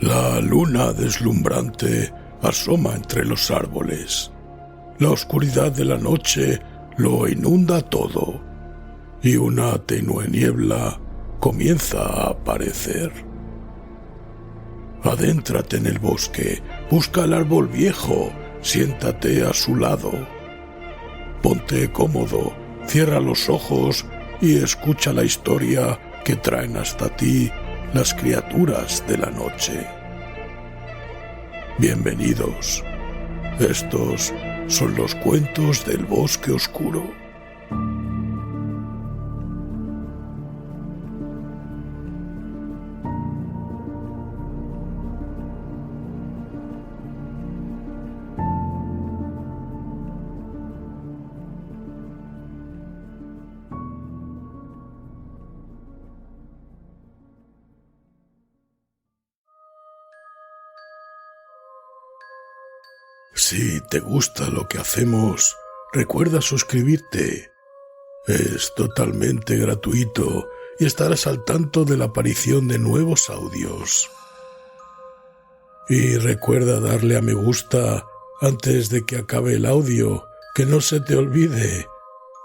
La luna deslumbrante asoma entre los árboles. La oscuridad de la noche lo inunda todo y una tenue niebla comienza a aparecer. Adéntrate en el bosque, busca el árbol viejo, siéntate a su lado. Ponte cómodo, cierra los ojos y escucha la historia que traen hasta ti las criaturas de la noche. Bienvenidos. Estos son los cuentos del bosque oscuro. Si te gusta lo que hacemos, recuerda suscribirte. Es totalmente gratuito y estarás al tanto de la aparición de nuevos audios. Y recuerda darle a me gusta antes de que acabe el audio, que no se te olvide.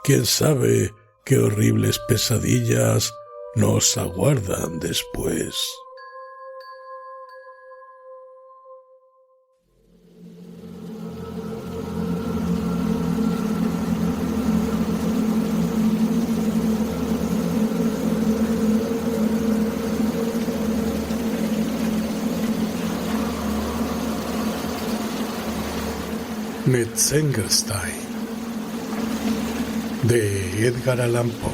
Quién sabe qué horribles pesadillas nos aguardan después. Metzengerstein, de Edgar Allan Poe.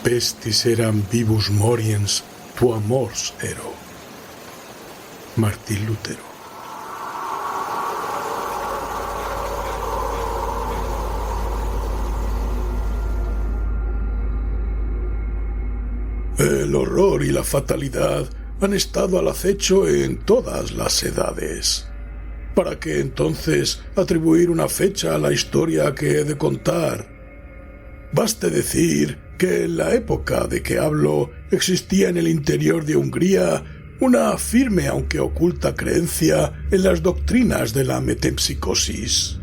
Pestis eram vivus moriens tua mors ero. Martín Lutero. El horror y la fatalidad han estado al acecho en todas las edades. ¿Para qué entonces atribuir una fecha a la historia que he de contar? Baste decir que en la época de que hablo existía en el interior de Hungría una firme aunque oculta creencia en las doctrinas de la metempsicosis.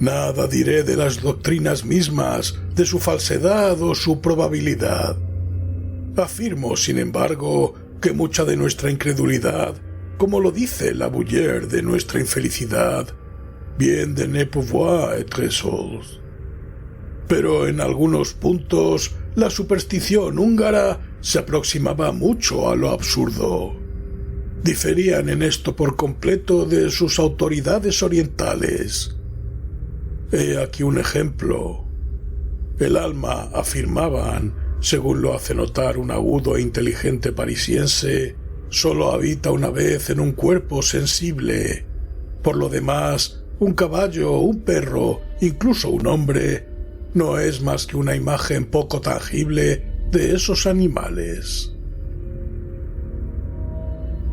Nada diré de las doctrinas mismas, de su falsedad o su probabilidad. Afirmo, sin embargo, que mucha de nuestra incredulidad, como lo dice La Bruyère de nuestra infelicidad, bien de ne pouvoir être sols. Pero en algunos puntos la superstición húngara se aproximaba mucho a lo absurdo. Diferían en esto por completo de sus autoridades orientales. He aquí un ejemplo. El alma, afirmaban, según lo hace notar un agudo e inteligente parisiense, solo habita una vez en un cuerpo sensible. Por lo demás, un caballo, un perro, incluso un hombre, no es más que una imagen poco tangible de esos animales.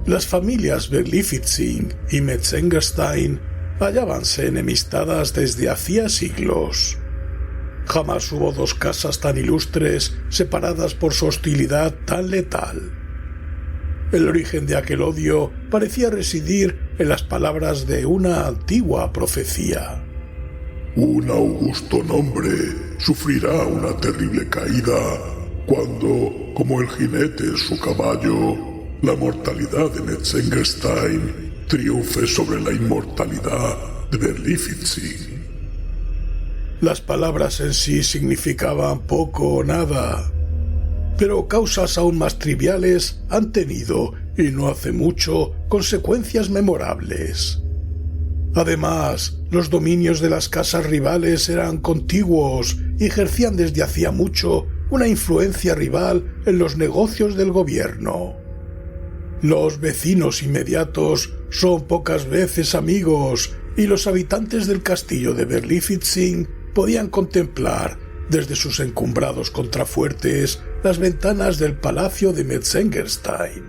Las familias Berlifitzing y Metzengerstein hallábanse enemistadas desde hacía siglos. Jamás hubo dos casas tan ilustres separadas por su hostilidad tan letal. El origen de aquel odio parecía residir en las palabras de una antigua profecía. Un augusto nombre sufrirá una terrible caída cuando, como el jinete en su caballo, la mortalidad de Metzengerstein triunfe sobre la inmortalidad de Berlifitzing. Las palabras en sí significaban poco o nada, pero causas aún más triviales han tenido, y no hace mucho, consecuencias memorables. Además, los dominios de las casas rivales eran contiguos y ejercían desde hacía mucho una influencia rival en los negocios del gobierno. Los vecinos inmediatos son pocas veces amigos, y los habitantes del castillo de Berlifitzing podían contemplar, desde sus encumbrados contrafuertes, las ventanas del palacio de Metzengerstein.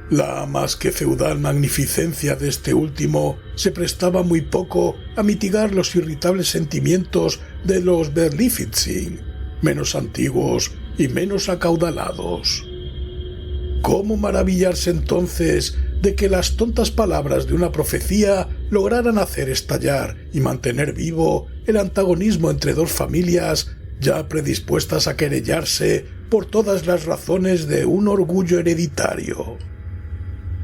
La más que feudal magnificencia de este último se prestaba muy poco a mitigar los irritables sentimientos de los Berlifitzing, menos antiguos y menos acaudalados. ¿Cómo maravillarse entonces de que las tontas palabras de una profecía lograran hacer estallar y mantener vivo el antagonismo entre dos familias ya predispuestas a querellarse por todas las razones de un orgullo hereditario?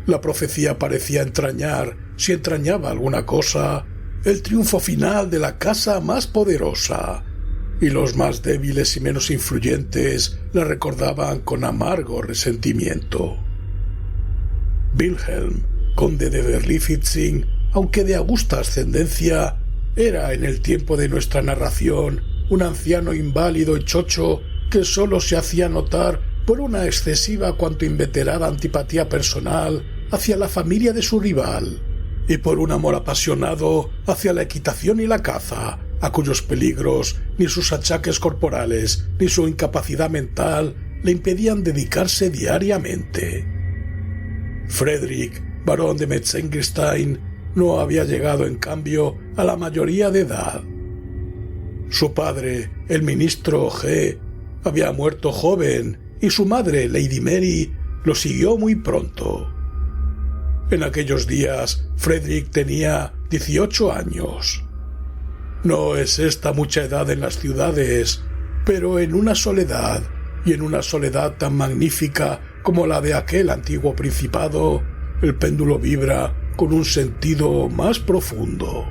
La profecía parecía entrañar, si entrañaba alguna cosa, el triunfo final de la casa más poderosa, y los más débiles y menos influyentes la recordaban con amargo resentimiento. Wilhelm, conde de Berlifitzing, aunque de augusta ascendencia, era en el tiempo de nuestra narración un anciano inválido y chocho que sólo se hacía notar por una excesiva cuanto inveterada antipatía personal hacia la familia de su rival y por un amor apasionado hacia la equitación y la caza, a cuyos peligros ni sus achaques corporales ni su incapacidad mental le impedían dedicarse diariamente. Friedrich, barón de Metzengerstein, no había llegado en cambio a la mayoría de edad. Su padre, el ministro G., había muerto joven y su madre, Lady Mary, lo siguió muy pronto. En aquellos días, Friedrich tenía 18 años. No es esta mucha edad en las ciudades, pero en una soledad, y en una soledad tan magnífica como la de aquel antiguo principado, el péndulo vibra con un sentido más profundo.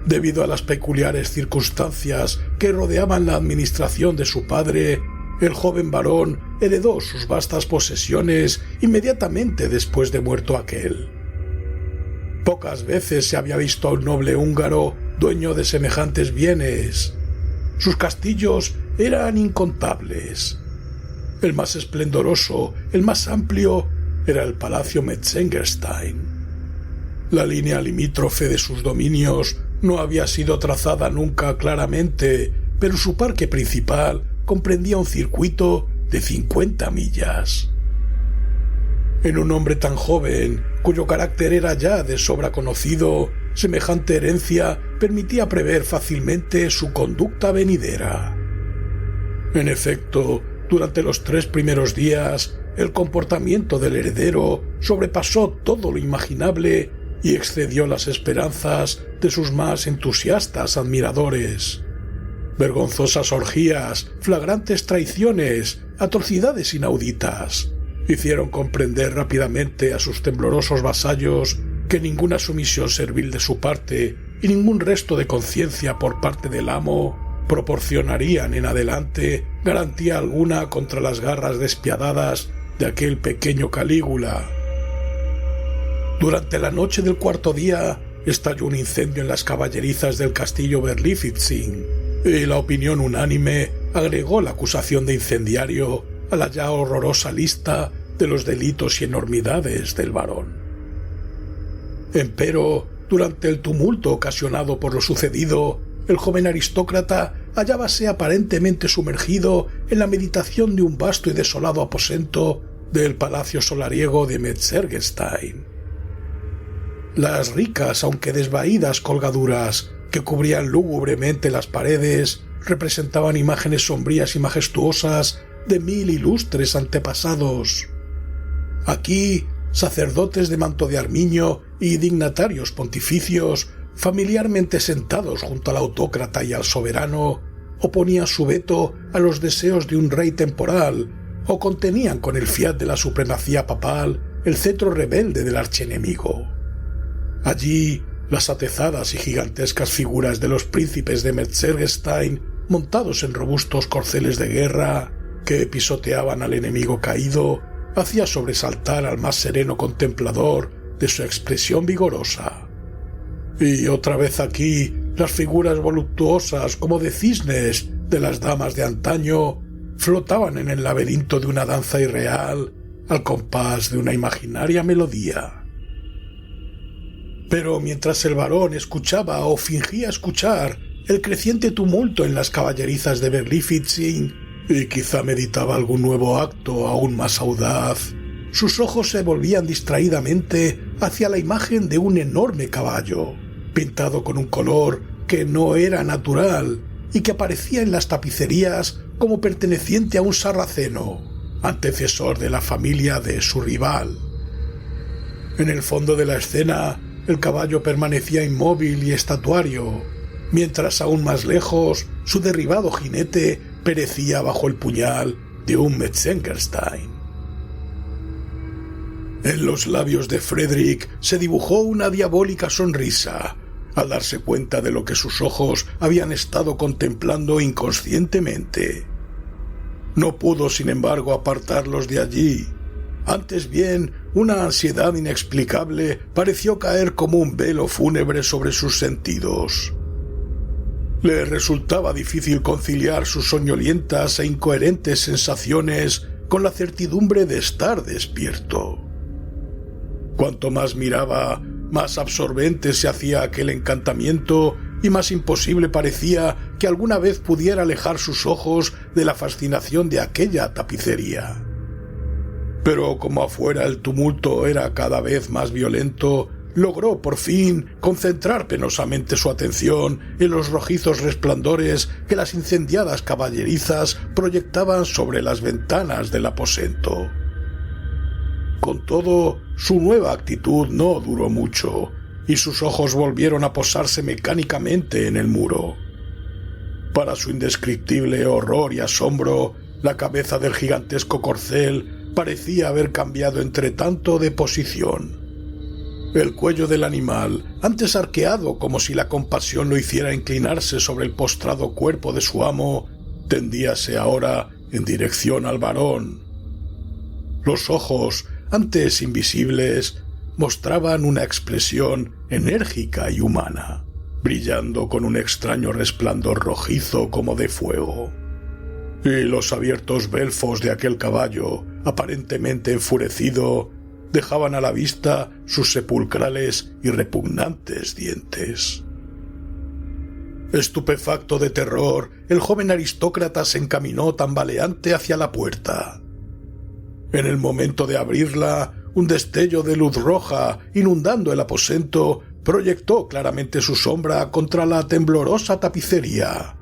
Debido a las peculiares circunstancias que rodeaban la administración de su padre, el joven varón heredó sus vastas posesiones inmediatamente después de muerto aquel. Pocas veces se había visto a un noble húngaro dueño de semejantes bienes. Sus castillos eran incontables. El más esplendoroso, el más amplio, era el Palacio Metzengerstein. La línea limítrofe de sus dominios no había sido trazada nunca claramente, pero su parque principal comprendía un circuito de 50 millas. En un hombre tan joven, cuyo carácter era ya de sobra conocido, semejante herencia permitía prever fácilmente su conducta venidera. En efecto, durante los 3 primeros días, el comportamiento del heredero sobrepasó todo lo imaginable y excedió las esperanzas de sus más entusiastas admiradores. Vergonzosas orgías, flagrantes traiciones, atrocidades inauditas, hicieron comprender rápidamente a sus temblorosos vasallos que ninguna sumisión servil de su parte y ningún resto de conciencia por parte del amo proporcionarían en adelante garantía alguna contra las garras despiadadas de aquel pequeño Calígula. Durante la noche del 4º día estalló un incendio en las caballerizas del castillo Berlifitzing, y la opinión unánime agregó la acusación de incendiario a la ya horrorosa lista de los delitos y enormidades del varón. Empero, durante el tumulto ocasionado por lo sucedido, el joven aristócrata hallábase aparentemente sumergido en la meditación de un vasto y desolado aposento del palacio solariego de Metzengerstein. Las ricas, aunque desvaídas colgaduras que cubrían lúgubremente las paredes representaban imágenes sombrías y majestuosas de 1000 ilustres antepasados. Aquí, sacerdotes de manto de armiño y dignatarios pontificios, familiarmente sentados junto al autócrata y al soberano, oponían su veto a los deseos de un rey temporal o contenían con el fiat de la supremacía papal el cetro rebelde del archienemigo. Allí, las atezadas y gigantescas figuras de los príncipes de Metzengerstein, montados en robustos corceles de guerra que pisoteaban al enemigo caído, hacía sobresaltar al más sereno contemplador de su expresión vigorosa. Y otra vez aquí, las figuras voluptuosas como de cisnes de las damas de antaño flotaban en el laberinto de una danza irreal al compás de una imaginaria melodía. Pero mientras el varón escuchaba o fingía escuchar el creciente tumulto en las caballerizas de Berlifitzing y quizá meditaba algún nuevo acto aún más audaz, sus ojos se volvían distraídamente hacia la imagen de un enorme caballo, pintado con un color que no era natural y que aparecía en las tapicerías como perteneciente a un sarraceno, antecesor de la familia de su rival. En el fondo de la escena, el caballo permanecía inmóvil y estatuario, mientras aún más lejos su derribado jinete perecía bajo el puñal de un Metzengerstein. En los labios de Frederick se dibujó una diabólica sonrisa al darse cuenta de lo que sus ojos habían estado contemplando inconscientemente. No pudo, sin embargo, apartarlos de allí. Antes bien, una ansiedad inexplicable pareció caer como un velo fúnebre sobre sus sentidos. Le resultaba difícil conciliar sus soñolientas e incoherentes sensaciones con la certidumbre de estar despierto. Cuanto más miraba, más absorbente se hacía aquel encantamiento y más imposible parecía que alguna vez pudiera alejar sus ojos de la fascinación de aquella tapicería. Pero como afuera el tumulto era cada vez más violento, logró por fin concentrar penosamente su atención en los rojizos resplandores que las incendiadas caballerizas proyectaban sobre las ventanas del aposento. Con todo, su nueva actitud no duró mucho, y sus ojos volvieron a posarse mecánicamente en el muro. Para su indescriptible horror y asombro, la cabeza del gigantesco corcel parecía haber cambiado entre tanto de posición. El cuello del animal, antes arqueado como si la compasión lo hiciera inclinarse sobre el postrado cuerpo de su amo, tendíase ahora en dirección al varón. Los ojos, antes invisibles, mostraban una expresión enérgica y humana, brillando con un extraño resplandor rojizo como de fuego. Y los abiertos belfos de aquel caballo, aparentemente enfurecido, dejaban a la vista sus sepulcrales y repugnantes dientes. Estupefacto de terror, el joven aristócrata se encaminó tambaleante hacia la puerta. En el momento de abrirla, un destello de luz roja, inundando el aposento, proyectó claramente su sombra contra la temblorosa tapicería.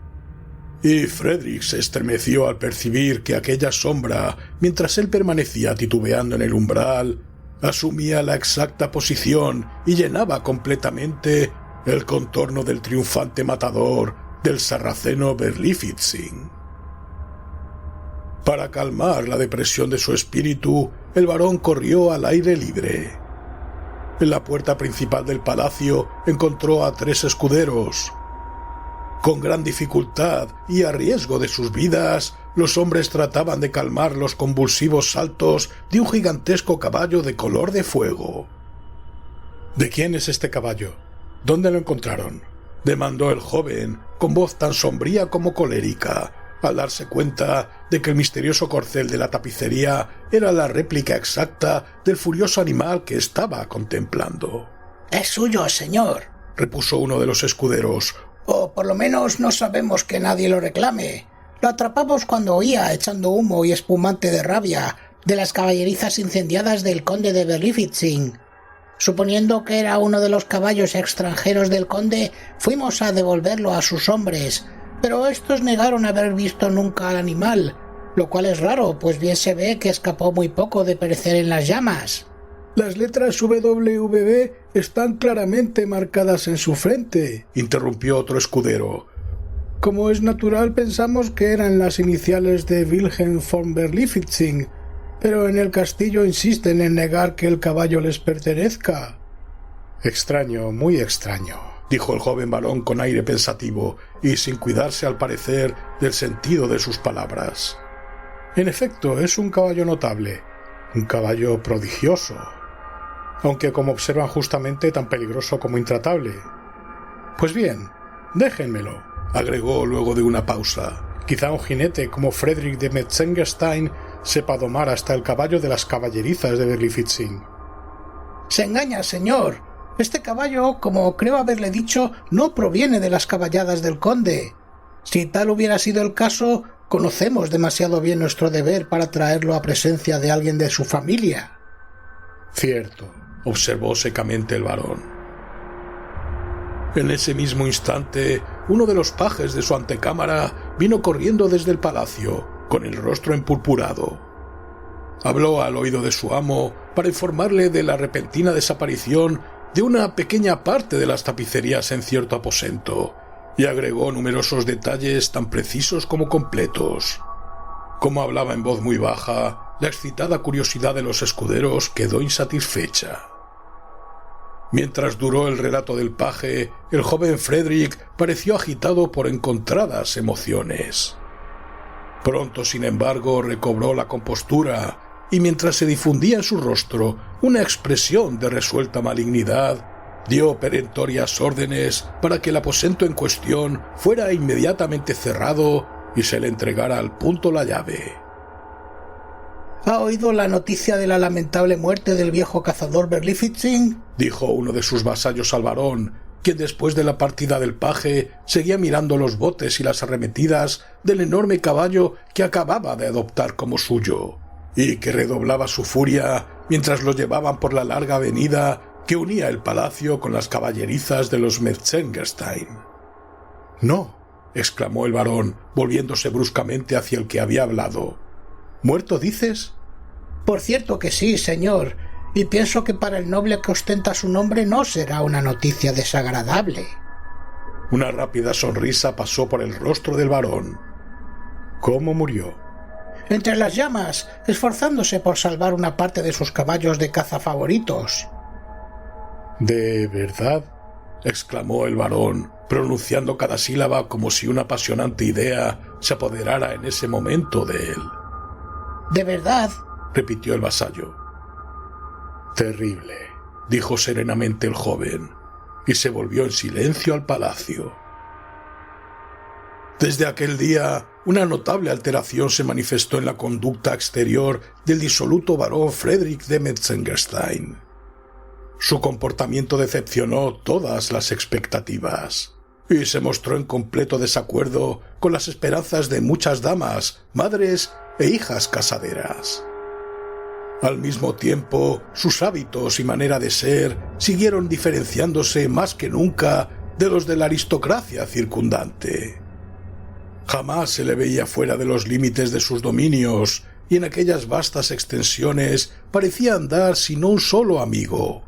Y Frederick se estremeció al percibir que aquella sombra, mientras él permanecía titubeando en el umbral, asumía la exacta posición y llenaba completamente el contorno del triunfante matador del sarraceno Berlifitzing. Para calmar la depresión de su espíritu, el varón corrió al aire libre. En la puerta principal del palacio encontró a 3 escuderos. Con gran dificultad y a riesgo de sus vidas, los hombres trataban de calmar los convulsivos saltos de un gigantesco caballo de color de fuego. «¿De quién es este caballo? ¿Dónde lo encontraron?», demandó el joven, con voz tan sombría como colérica, al darse cuenta de que el misterioso corcel de la tapicería era la réplica exacta del furioso animal que estaba contemplando. «Es suyo, señor», repuso uno de los escuderos. «o por lo menos no sabemos que nadie lo reclame. Lo atrapamos cuando huía echando humo y espumante de rabia de las caballerizas incendiadas del conde de Berlifitzing. Suponiendo que era uno de los caballos extranjeros del conde, fuimos a devolverlo a sus hombres, pero estos negaron haber visto nunca al animal, lo cual es raro, pues bien se ve que escapó muy poco de perecer en las llamas». «Las letras WVB están claramente marcadas en su frente», interrumpió otro escudero. «Como es natural, pensamos que eran las iniciales de Wilhelm von Berlifitzing, pero en el castillo insisten en negar que el caballo les pertenezca». «Extraño, muy extraño», dijo el joven varón con aire pensativo y sin cuidarse al parecer del sentido de sus palabras. «En efecto, es un caballo notable, un caballo prodigioso, aunque como observan justamente tan peligroso como intratable. Pues bien, déjenmelo», agregó luego de una pausa. «Quizá un jinete como Frederick de Metzengerstein sepa domar hasta el caballo de las caballerizas de Berlifitzing». «Se engaña, señor. Este caballo, como creo haberle dicho, no proviene de las caballadas del conde. Si tal hubiera sido el caso, conocemos demasiado bien nuestro deber para traerlo a presencia de alguien de su familia». «Cierto», observó secamente el varón. En ese mismo instante, uno de los pajes de su antecámara vino corriendo desde el palacio, con el rostro empurpurado. Habló al oído de su amo para informarle de la repentina desaparición de una pequeña parte de las tapicerías en cierto aposento, y agregó numerosos detalles tan precisos como completos. Como hablaba en voz muy baja, la excitada curiosidad de los escuderos quedó insatisfecha. Mientras duró el relato del paje, el joven Frederick pareció agitado por encontradas emociones. Pronto, sin embargo, recobró la compostura, y mientras se difundía en su rostro una expresión de resuelta malignidad, dio perentorias órdenes para que el aposento en cuestión fuera inmediatamente cerrado y se le entregara al punto la llave. ¿Ha oído la noticia de la lamentable muerte del viejo cazador Berlifitzing?, dijo uno de sus vasallos al varón, quien después de la partida del paje seguía mirando los botes y las arremetidas del enorme caballo que acababa de adoptar como suyo, y que redoblaba su furia mientras lo llevaban por la larga avenida que unía el palacio con las caballerizas de los Metzengerstein. «No», exclamó el varón, volviéndose bruscamente hacia el que había hablado. «¿Muerto, dices?» «Por cierto que sí, señor, y pienso que para el noble que ostenta su nombre no será una noticia desagradable». Una rápida sonrisa pasó por el rostro del varón. «¿Cómo murió?» «Entre las llamas, esforzándose por salvar una parte de sus caballos de caza favoritos». «¿De verdad?», exclamó el varón, pronunciando cada sílaba como si una apasionante idea se apoderara en ese momento de él. «¿De verdad?», repitió el vasallo. «Terrible», dijo serenamente el joven, y se volvió en silencio al palacio. Desde aquel día, una notable alteración se manifestó en la conducta exterior del disoluto barón Frederick de Metzengerstein. Su comportamiento decepcionó todas las expectativas, y se mostró en completo desacuerdo con las esperanzas de muchas damas, madres e hijas casaderas. Al mismo tiempo, sus hábitos y manera de ser siguieron diferenciándose más que nunca de los de la aristocracia circundante. Jamás se le veía fuera de los límites de sus dominios, y en aquellas vastas extensiones parecía andar sin un solo amigo,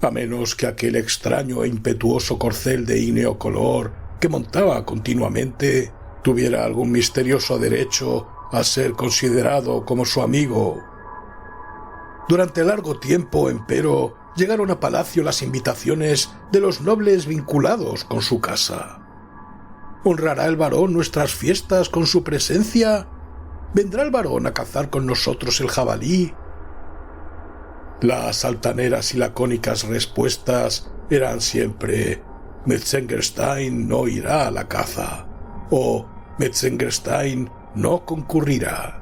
a menos que aquel extraño e impetuoso corcel de ígneo color que montaba continuamente tuviera algún misterioso derecho a ser considerado como su amigo. Durante largo tiempo, empero, llegaron a palacio las invitaciones de los nobles vinculados con su casa. ¿Honrará el varón nuestras fiestas con su presencia? ¿Vendrá el varón a cazar con nosotros el jabalí? Las altaneras y lacónicas respuestas eran siempre: Metzengerstein no irá a la caza, o Metzengerstein no concurrirá.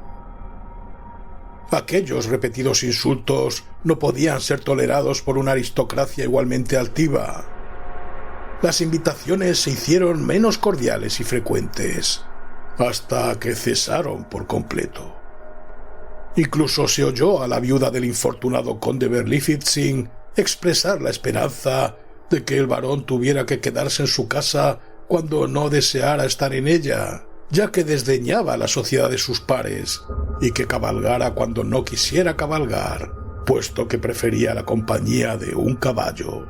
Aquellos repetidos insultos no podían ser tolerados por una aristocracia igualmente altiva. Las invitaciones se hicieron menos cordiales y frecuentes, hasta que cesaron por completo. Incluso se oyó a la viuda del infortunado conde Berlifitzing expresar la esperanza de que el varón tuviera que quedarse en su casa cuando no deseara estar en ella, ya que desdeñaba la sociedad de sus pares, y que cabalgara cuando no quisiera cabalgar, puesto que prefería la compañía de un caballo.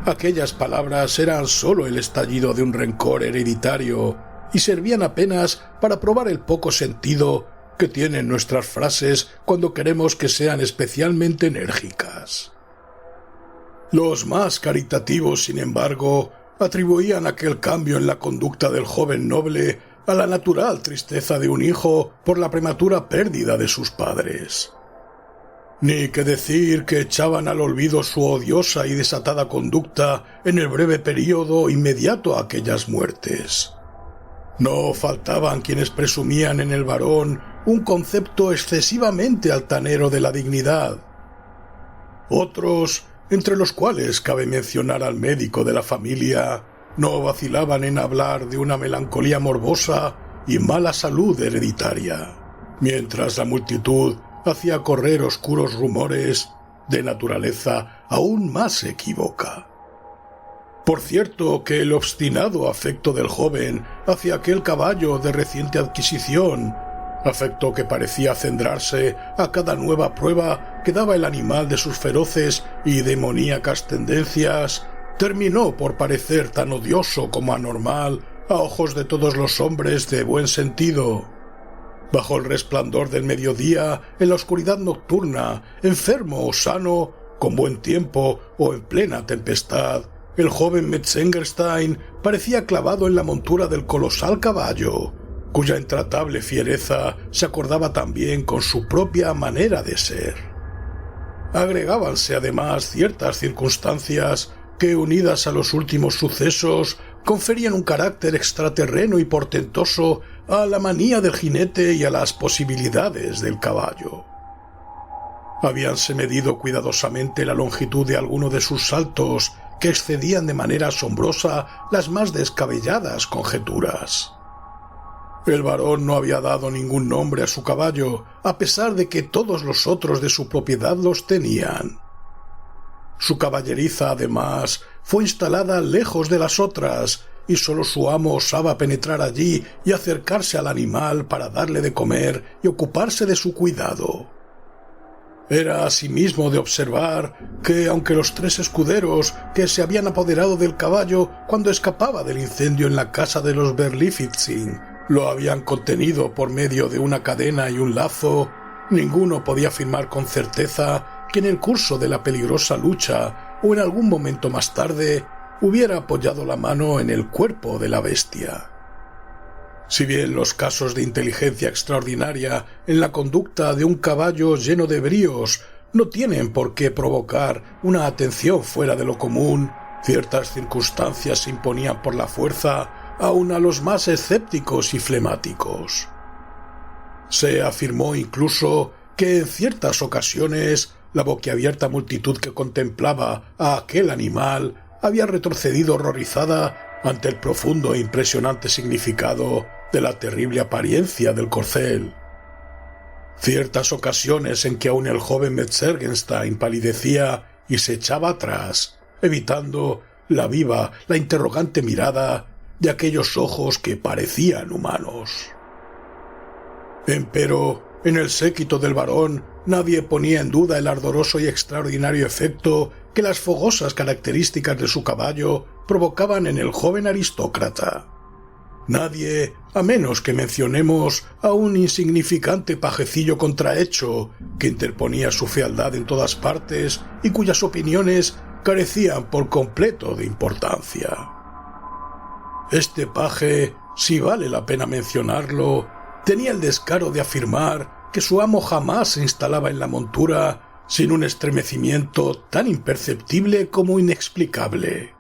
Aquellas palabras eran sólo el estallido de un rencor hereditario y servían apenas para probar el poco sentido que tienen nuestras frases cuando queremos que sean especialmente enérgicas. Los más caritativos, sin embargo, atribuían aquel cambio en la conducta del joven noble a la natural tristeza de un hijo por la prematura pérdida de sus padres. Ni que decir que echaban al olvido su odiosa y desatada conducta en el breve período inmediato a aquellas muertes. No faltaban quienes presumían en el varón un concepto excesivamente altanero de la dignidad. Otros, entre los cuales cabe mencionar al médico de la familia, no vacilaban en hablar de una melancolía morbosa y mala salud hereditaria, mientras la multitud hacía correr oscuros rumores de naturaleza aún más equívoca. Por cierto que el obstinado afecto del joven hacia aquel caballo de reciente adquisición, afecto que parecía centrarse a cada nueva prueba que daba el animal de sus feroces y demoníacas tendencias, terminó por parecer tan odioso como anormal a ojos de todos los hombres de buen sentido. Bajo el resplandor del mediodía, en la oscuridad nocturna, enfermo o sano, con buen tiempo o en plena tempestad, el joven Metzengerstein parecía clavado en la montura del colosal caballo, cuya intratable fiereza se acordaba también con su propia manera de ser. Agregábanse además ciertas circunstancias que, unidas a los últimos sucesos, conferían un carácter extraterreno y portentoso a la manía del jinete y a las posibilidades del caballo. Habíanse medido cuidadosamente la longitud de alguno de sus saltos, que excedían de manera asombrosa las más descabelladas conjeturas. El varón no había dado ningún nombre a su caballo, a pesar de que todos los otros de su propiedad los tenían. Su caballeriza, además, fue instalada lejos de las otras, y sólo su amo osaba penetrar allí y acercarse al animal para darle de comer y ocuparse de su cuidado. Era asimismo de observar que, aunque los 3 escuderos que se habían apoderado del caballo cuando escapaba del incendio en la casa de los Berlifitzing lo habían contenido por medio de una cadena y un lazo, ninguno podía afirmar con certeza que en el curso de la peligrosa lucha o en algún momento más tarde hubiera apoyado la mano en el cuerpo de la bestia. Si bien los casos de inteligencia extraordinaria en la conducta de un caballo lleno de bríos no tienen por qué provocar una atención fuera de lo común, ciertas circunstancias se imponían por la fuerza aun a los más escépticos y flemáticos. Se afirmó incluso que en ciertas ocasiones la boquiabierta multitud que contemplaba a aquel animal había retrocedido horrorizada ante el profundo e impresionante significado de la terrible apariencia del corcel. Ciertas ocasiones en que aun el joven Metzengerstein palidecía y se echaba atrás, evitando la viva, la interrogante mirada de aquellos ojos que parecían humanos. Empero, en el séquito del varón nadie ponía en duda el ardoroso y extraordinario efecto que las fogosas características de su caballo provocaban en el joven aristócrata. Nadie, a menos que mencionemos a un insignificante pajecillo contrahecho que interponía su fealdad en todas partes y cuyas opiniones carecían por completo de importancia. Este paje, si vale la pena mencionarlo, tenía el descaro de afirmar que su amo jamás se instalaba en la montura sin un estremecimiento tan imperceptible como inexplicable,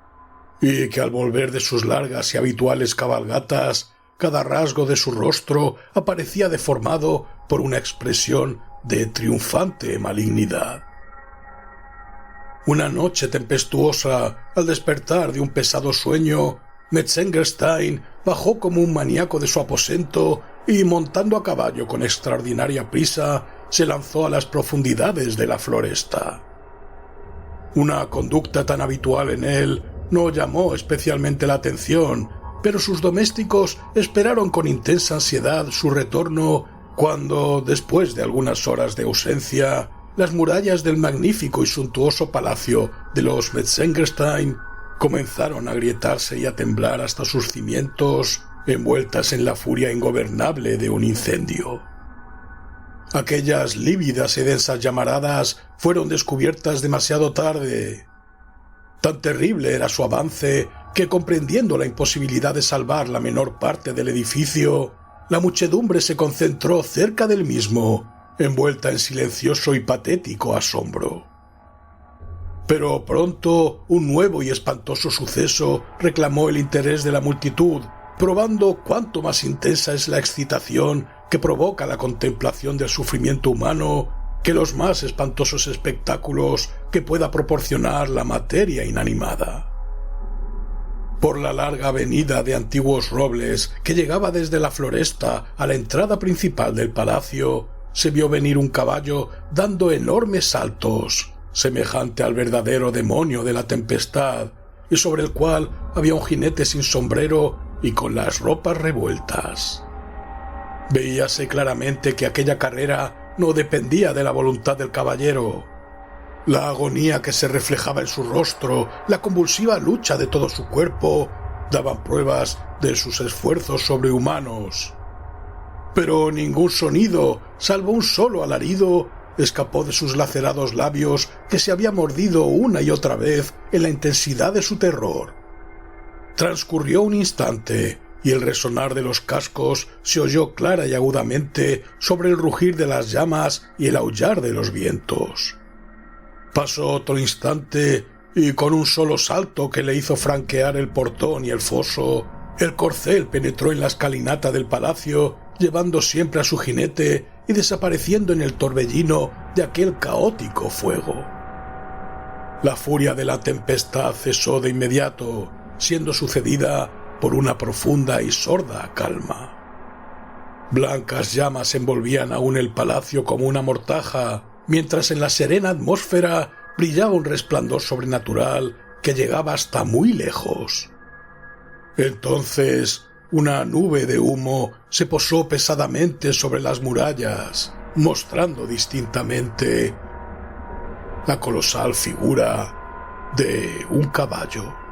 y que al volver de sus largas y habituales cabalgatas, cada rasgo de su rostro aparecía deformado por una expresión de triunfante malignidad. Una noche tempestuosa, al despertar de un pesado sueño, Metzengerstein bajó como un maníaco de su aposento y, montando a caballo con extraordinaria prisa, se lanzó a las profundidades de la floresta. Una conducta tan habitual en él no llamó especialmente la atención, pero sus domésticos esperaron con intensa ansiedad su retorno cuando, después de algunas horas de ausencia, las murallas del magnífico y suntuoso palacio de los Metzengerstein comenzaron a agrietarse y a temblar hasta sus cimientos, envueltas en la furia ingobernable de un incendio. Aquellas lívidas y densas llamaradas fueron descubiertas demasiado tarde. Tan terrible era su avance que, comprendiendo la imposibilidad de salvar la menor parte del edificio, la muchedumbre se concentró cerca del mismo, envuelta en silencioso y patético asombro. Pero pronto un nuevo y espantoso suceso reclamó el interés de la multitud, probando cuánto más intensa es la excitación que provoca la contemplación del sufrimiento humano que los más espantosos espectáculos que pueda proporcionar la materia inanimada. Por la larga avenida de antiguos robles que llegaba desde la floresta a la entrada principal del palacio, se vio venir un caballo dando enormes saltos, semejante al verdadero demonio de la tempestad, y sobre el cual había un jinete sin sombrero y con las ropas revueltas. Veíase claramente que aquella carrera no dependía de la voluntad del caballero. La agonía que se reflejaba en su rostro, la convulsiva lucha de todo su cuerpo, daban pruebas de sus esfuerzos sobrehumanos. Pero ningún sonido, salvo un solo alarido, escapó de sus lacerados labios que se había mordido una y otra vez en la intensidad de su terror. Transcurrió un instante y el resonar de los cascos se oyó clara y agudamente sobre el rugir de las llamas y el aullar de los vientos. Pasó otro instante y con un solo salto que le hizo franquear el portón y el foso, el corcel penetró en la escalinata del palacio, llevando siempre a su jinete y desapareciendo en el torbellino de aquel caótico fuego. La furia de la tempestad cesó de inmediato, siendo sucedida por una profunda y sorda calma. Blancas llamas envolvían aún el palacio como una mortaja, mientras en la serena atmósfera brillaba un resplandor sobrenatural que llegaba hasta muy lejos. Entonces, una nube de humo se posó pesadamente sobre las murallas, mostrando distintamente la colosal figura de un caballo.